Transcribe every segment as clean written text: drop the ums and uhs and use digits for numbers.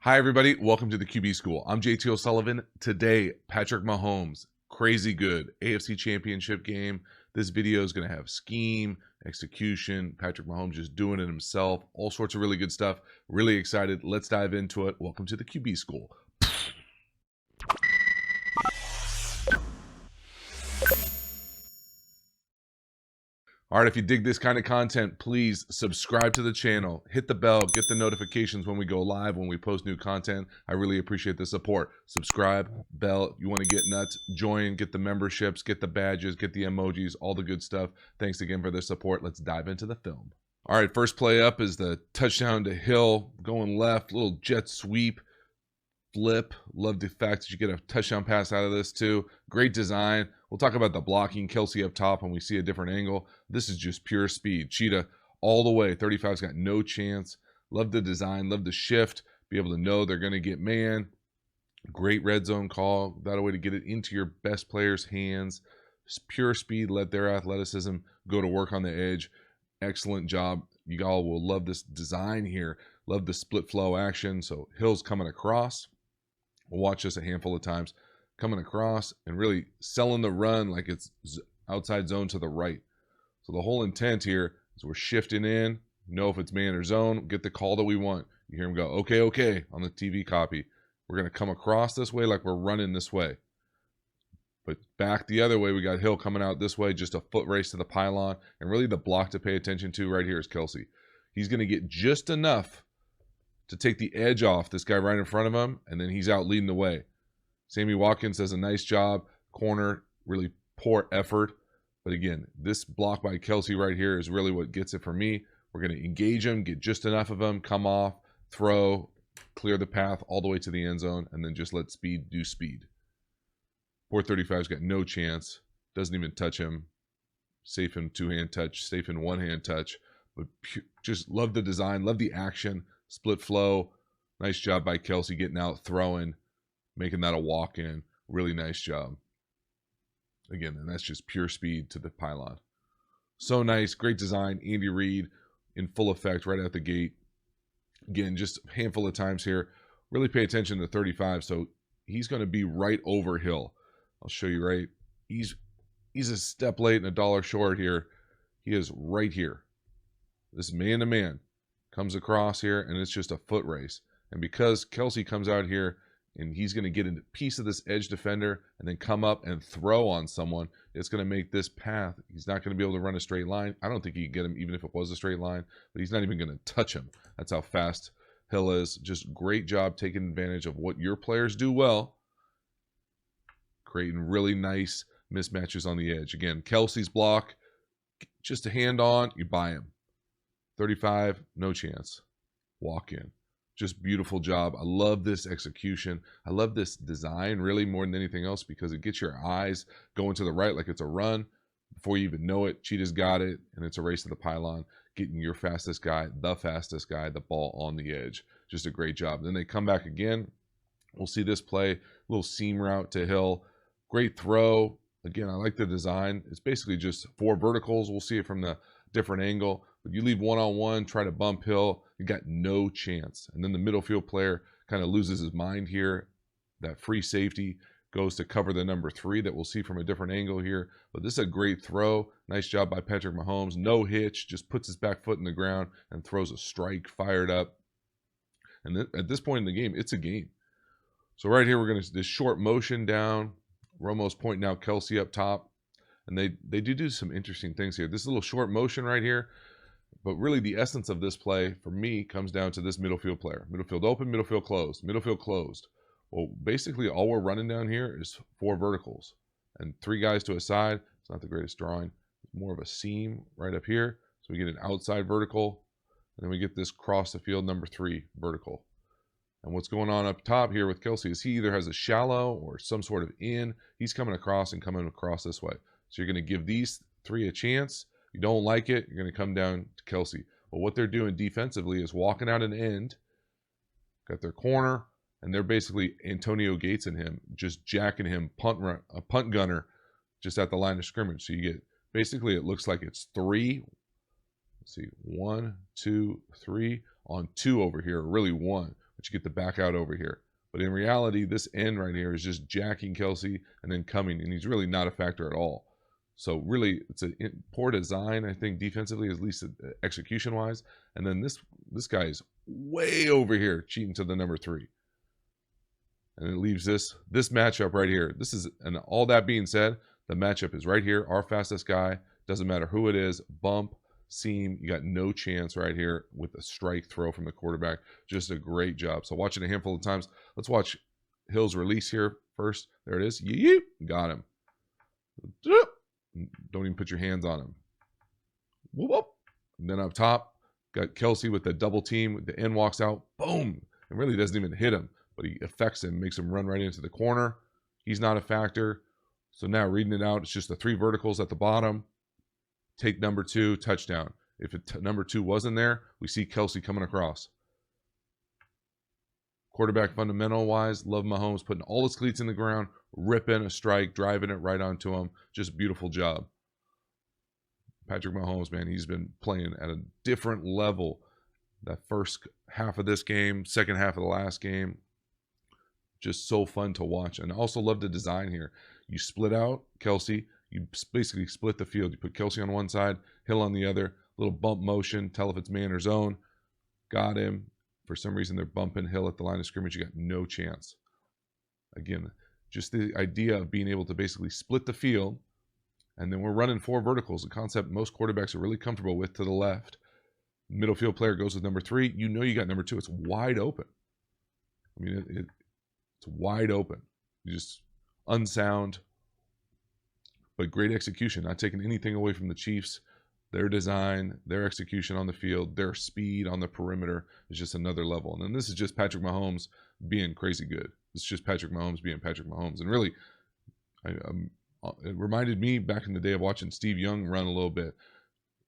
Hi, everybody. Welcome to the QB School. I'm JT O'Sullivan. Today, Patrick Mahomes, crazy good AFC Championship game. This video is going to have scheme, execution, Patrick Mahomes just doing it himself, all sorts of really good stuff. Really excited. Let's dive into it. Welcome to the QB School. All right, if you dig this kind of content, please subscribe to the channel, hit the bell, get the notifications when we go live, when we post new content. I really appreciate the support. Subscribe, bell, you want to get nuts, join, get the memberships, get the badges, get the emojis, all the good stuff. Thanks again for the support. Let's dive into the film. All right, first play up is the touchdown to Hill, going left, little jet sweep. Flip. Love the fact that you get a touchdown pass out of this too. Great design. We'll talk about the blocking. Kelsey up top when we see a different angle. This is just pure speed. Cheetah all the way. 35's got no chance. Love the design. Love the shift. Be able to know they're going to get man. Great red zone call. That a way to get it into your best player's hands. Pure speed. Let their athleticism go to work on the edge. Excellent job. You all will love this design here. Love the split flow action. So Hill's coming across. We'll watch this a handful of times, coming across and really selling the run like it's outside zone to the right. So the whole intent here is we're shifting in, know if it's man or zone, get the call that we want. You hear him go, okay, okay, on the TV copy. We're going to come across this way like we're running this way. But back the other way, we got Hill coming out this way, just a foot race to the pylon. And really the block to pay attention to right here is Kelsey. He's going to get just enough to take the edge off this guy right in front of him, and then he's out leading the way. Sammy Watkins does a nice job. Corner, really poor effort. But again, this block by Kelsey right here is really what gets it for me. We're going to engage him, get just enough of him, come off, throw, clear the path all the way to the end zone, and then just let speed do speed. 435's got no chance. Doesn't even touch him. Safe in two-hand touch, safe in one-hand touch. But just love the design, love the action. Split flow. Nice job by Kelsey getting out, throwing, making that a walk-in. Really nice job. Again, and that's just pure speed to the pylon. So nice. Great design. Andy Reid in full effect right out the gate. Again, just a handful of times here. Really pay attention to 35. So he's going to be right over Hill. I'll show you right. He's a step late and a dollar short here. He is right here. This is man-to-man. Comes across here, and it's just a foot race. And because Kelsey comes out here, and he's going to get a piece of this edge defender and then come up and throw on someone, it's going to make this path. He's not going to be able to run a straight line. I don't think he could get him even if it was a straight line, but he's not even going to touch him. That's how fast Hill is. Just great job taking advantage of what your players do well, creating really nice mismatches on the edge. Again, Kelsey's block, just a hand on, you buy him. 35, no chance. Walk in. Just beautiful job. I love this execution. I love this design really more than anything else because it gets your eyes going to the right like it's a run. Before you even know it, Cheetah's got it, and it's a race to the pylon, getting your fastest guy, the ball on the edge. Just a great job. Then they come back again. We'll see this play, little seam route to Hill. Great throw. Again, I like the design. It's basically just 4 verticals. We'll see it from the different angle. But you leave one-on-one, try to bump Hill, you got no chance. And then the middle field player kind of loses his mind here. That free safety goes to cover the number 3 that we'll see from a different angle here. But this is a great throw. Nice job by Patrick Mahomes. No hitch, just puts his back foot in the ground and throws a strike, fired up. And then at this point in the game, it's a game. So right here, we're going to this short motion down. Romo's pointing out Kelsey up top. And they do some interesting things here. This little short motion right here. But really the essence of this play, for me, comes down to this middle field player. Middle field open, middle field closed, middle field closed. Well, basically all we're running down here is 4 verticals. And 3 guys to a side. It's not the greatest drawing. It's more of a seam right up here. So we get an outside vertical. And then we get this cross the field number 3 vertical. And what's going on up top here with Kelsey is he either has a shallow or some sort of in. He's coming across and coming across this way. So you're going to give these 3 a chance. You don't like it, you're going to come down to Kelsey. But what they're doing defensively is walking out an end, got their corner, and they're basically Antonio Gates and him, just jacking him, a punt gunner, just at the line of scrimmage. So you get, basically it looks like it's 3. Let's see, 1, 2, 3 on 2 over here, really 1. but you get the back out over here. But in reality, this end right here is just jacking Kelsey and then coming, and he's really not a factor at all. So really, it's a poor design, I think, defensively, at least execution-wise. And then this guy is way over here cheating to the number 3. And it leaves this matchup right here. And all that being said, the matchup is right here. Our fastest guy, doesn't matter who it is, bump, seam, you got no chance right here with a strike throw from the quarterback. Just a great job. So watching a handful of times. Let's watch Hill's release here first. There it is. Got him. Don't even put your hands on him. Whoop, whoop. And then up top, got Kelsey with the double team. The end walks out. Boom. It really doesn't even hit him, but he affects him, makes him run right into the corner. He's not a factor. So now reading it out, it's just the 3 verticals at the bottom. Take number 2, touchdown. If number 2 wasn't there, we see Kelsey coming across. Quarterback fundamental-wise, love Mahomes putting all his cleats in the ground, ripping a strike, driving it right onto him. Just beautiful job. Patrick Mahomes, man, he's been playing at a different level. That first half of this game, second half of the last game, just so fun to watch. And I also love the design here. You split out Kelsey. You basically split the field. You put Kelsey on one side, Hill on the other. Little bump motion, tell if it's man or zone. Got him. For some reason, they're bumping Hill at the line of scrimmage. You got no chance. Again, just the idea of being able to basically split the field, and then we're running 4 verticals, a concept most quarterbacks are really comfortable with to the left. Middle field player goes with number 3. You know you got number 2. It's wide open. I mean, it's wide open. You just unsound, but great execution. Not taking anything away from the Chiefs. Their design, their execution on the field, their speed on the perimeter is just another level. And then this is just Patrick Mahomes being crazy good. It's just Patrick Mahomes being Patrick Mahomes. And really, it reminded me back in the day of watching Steve Young run a little bit.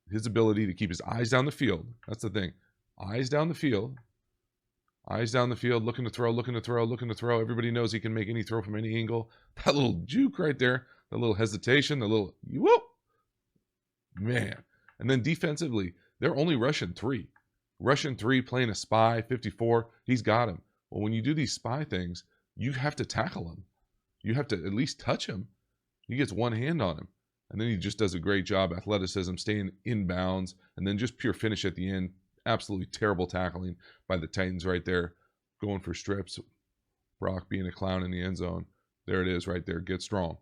His ability to keep his eyes down the field. That's the thing. Eyes down the field. Eyes down the field, looking to throw, looking to throw, looking to throw. Everybody knows he can make any throw from any angle. That little juke right there, that little hesitation, the little, whoop, man. And then defensively, they're only rushing 3. Rushing 3, playing a spy, 54, he's got him. Well, when you do these spy things, you have to tackle him. You have to at least touch him. He gets one hand on him. And then he just does a great job, athleticism, staying in bounds, and then just pure finish at the end. Absolutely terrible tackling by the Titans right there, going for strips. Brock being a clown in the end zone. There it is right there. Get strong.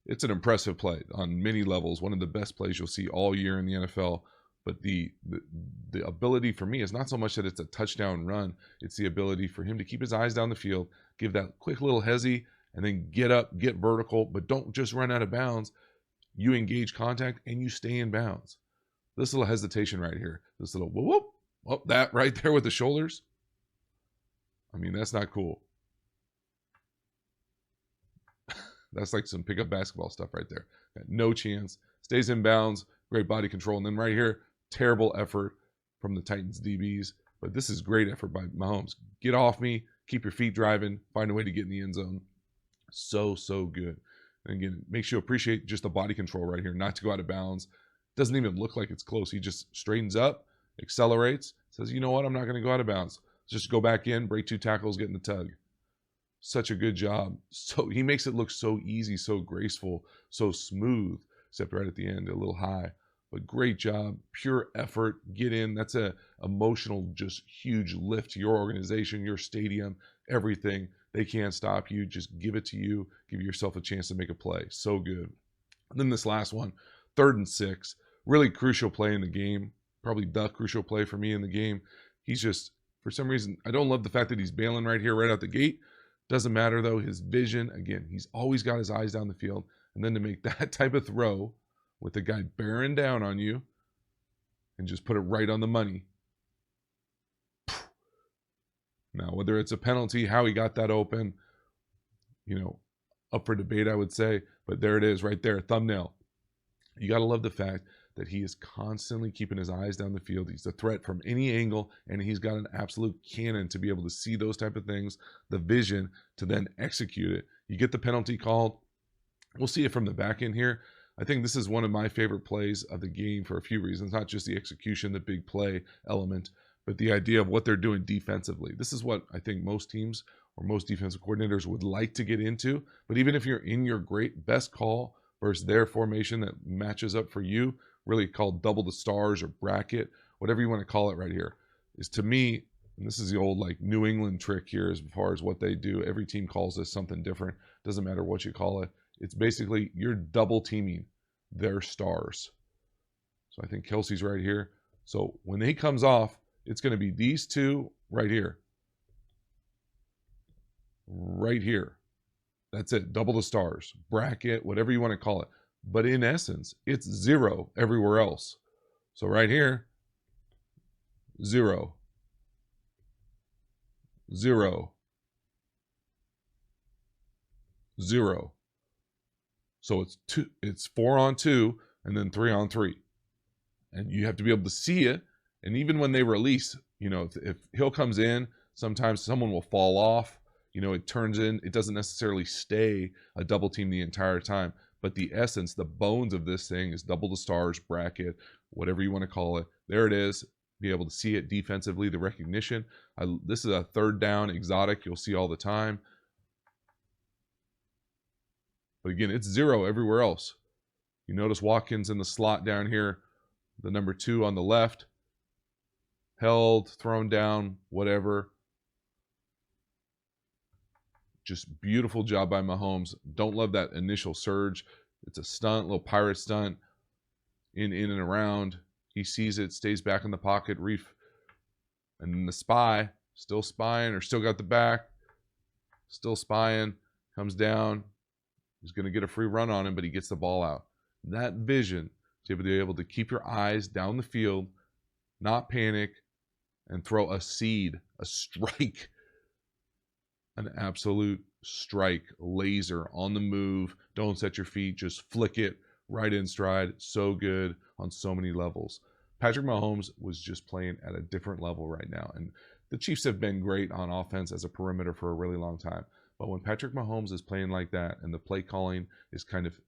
It's an impressive play on many levels. One of the best plays you'll see all year in the NFL. But the ability for me is not so much that it's a touchdown run. It's the ability for him to keep his eyes down the field, give that quick little hezzy, and then get up, get vertical, but don't just run out of bounds. You engage contact, and you stay in bounds. This little hesitation right here. This little whoop, whoop. Oh, that right there with the shoulders. I mean, that's not cool. That's like some pickup basketball stuff right there. Got no chance. Stays in bounds. Great body control. And then right here, terrible effort from the Titans DBs. But this is great effort by Mahomes. Get off me. Keep your feet driving. Find a way to get in the end zone. So, so good. And again, makes you appreciate just the body control right here. Not to go out of bounds. Doesn't even look like it's close. He just straightens up, accelerates, says, you know what? I'm not going to go out of bounds. Just go back in, break 2 tackles, get in the tug. Such a good job. So he makes it look so easy, so graceful, so smooth, except right at the end, a little high. But great job, pure effort, get in. That's a emotional, just huge lift to your organization, your stadium, everything. They can't stop you. Just give it to you. Give yourself a chance to make a play. So good. And then this last one, 3rd and 6, really crucial play in the game. Probably the crucial play for me in the game. He's just, for some reason, I don't love the fact that he's bailing right here, right out the gate. Doesn't matter, though. His vision, again, he's always got his eyes down the field. And then to make that type of throw with the guy bearing down on you and just put it right on the money. Now, whether it's a penalty, how he got that open, up for debate, I would say. But there it is right there, thumbnail. You got to love the fact that he is constantly keeping his eyes down the field. He's a threat from any angle, and he's got an absolute cannon to be able to see those type of things, the vision to then execute it. You get the penalty called. We'll see it from the back end here. I think this is one of my favorite plays of the game for a few reasons, not just the execution, the big play element, but the idea of what they're doing defensively. This is what I think most teams or most defensive coordinators would like to get into. But even if you're in your great best call versus their formation that matches up for you, really called double the stars or bracket, whatever you want to call it right here, is to me, and this is the old like New England trick here as far as what they do. Every team calls this something different. Doesn't matter what you call it. It's basically you're double teaming their stars. So I think Kelsey's right here. So when he comes off, it's going to be these two right here. Right here. That's it. Double the stars. Bracket, whatever you want to call it. But in essence, it's 0 everywhere else. So right here, 0. 0. 0. So it's 4 on 2 and then 3 on 3. And you have to be able to see it. And even when they release, if Hill comes in, sometimes someone will fall off. It turns in, it doesn't necessarily stay a double team the entire time. But the essence, the bones of this thing is double the stars, bracket, whatever you want to call it. There it is. Be able to see it defensively, the recognition. This is a third down exotic you'll see all the time. But again, it's 0 everywhere else. You notice Watkins in the slot down here, the number 2 on the left. Held, thrown down, whatever. Just beautiful job by Mahomes. Don't love that initial surge. It's a stunt, little pirate stunt. In and around. He sees it, stays back in the pocket. And then the spy, still spying, or still got the back. Still spying. Comes down. He's going to get a free run on him, but he gets the ball out. That vision to be able to keep your eyes down the field, not panic, and throw a seed, a strike, an absolute strike, laser on the move. Don't set your feet, just flick it right in stride. So good on so many levels. Patrick Mahomes was just playing at a different level right now. And the Chiefs have been great on offense as a perimeter for a really long time. But when Patrick Mahomes is playing like that and the play calling is kind of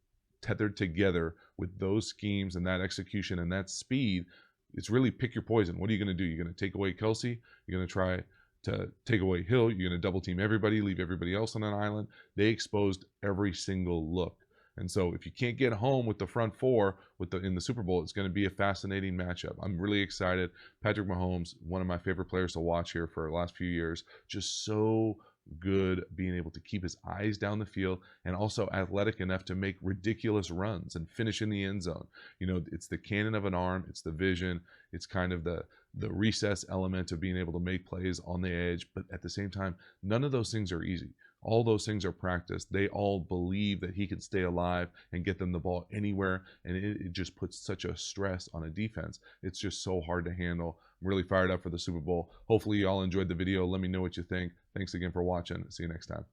tethered together with those schemes and that execution and that speed, it's really pick your poison. What are you going to do? You're going to take away Kelsey. You're going to try to take away Hill. You're going to double team everybody, leave everybody else on an island. They exposed every single look. And so if you can't get home with the front four in the Super Bowl, it's going to be a fascinating matchup. I'm really excited. Patrick Mahomes, one of my favorite players to watch here for the last few years, just so good being able to keep his eyes down the field and also athletic enough to make ridiculous runs and finish in the end zone. It's the cannon of an arm, it's the vision, it's kind of the recess element of being able to make plays on the edge, but at the same time, none of those things are easy. All those things are practiced. They all believe that he can stay alive and get them the ball anywhere, and it just puts such a stress on a defense. It's just so hard to handle. I'm really fired up for the Super Bowl. Hopefully you all enjoyed the video. Let me know what you think. Thanks again for watching. See you next time.